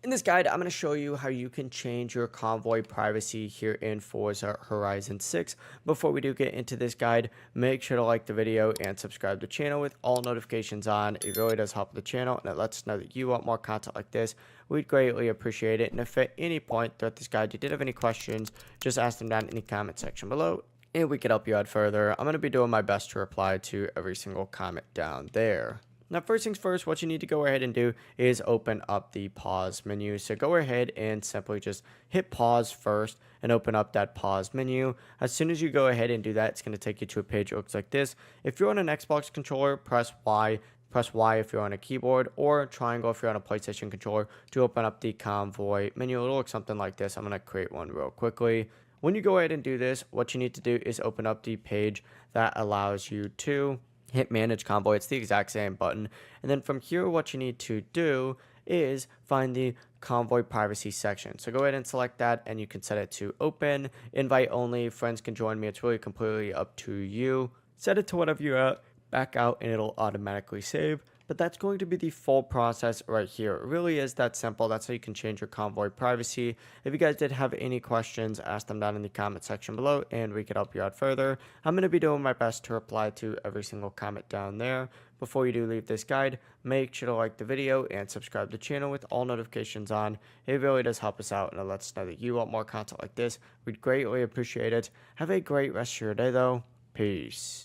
In this guide, I'm going to show you how you can change your convoy privacy here in Forza Horizon 6. Before we do get into this guide, make sure to like the video and subscribe to the channel with all notifications on. It really does help the channel and it lets us know that you want more content like this. We'd greatly appreciate it. And if at any point throughout this guide you did have any questions, just ask them down in the comment section below and we can help you out further. I'm going to be doing my best to reply to every single comment down there. Now, first things first, what you need to go ahead and do is open up the pause menu. So go ahead and simply just hit pause first and open up that pause menu. As soon as you go ahead and do that, it's going to take you to a page that looks like this. If you're on an Xbox controller, press Y. Press Y if you're on a keyboard, or triangle if you're on a PlayStation controller to open up the convoy menu. It'll look something like this. I'm going to create one real quickly. When you go ahead and do this, what you need to do is open up the page that allows you to hit manage convoy. It's the exact same button. And then from here, what you need to do is find the convoy privacy section. So go ahead and select that and you can set it to open, invite only, friends can join me. It's really completely up to you. Set it to whatever you're at, back out and it'll automatically save. But that's going to be the full process right here. It really is that simple. That's how you can change your convoy privacy. If you guys did have any questions, ask them down in the comment section below and we could help you out further. I'm going to be doing my best to reply to every single comment down there. Before you do leave this guide, make sure to like the video and subscribe to the channel with all notifications on. It really does help us out and it lets us know that you want more content like this. We'd greatly appreciate it. Have a great rest of your day though. Peace.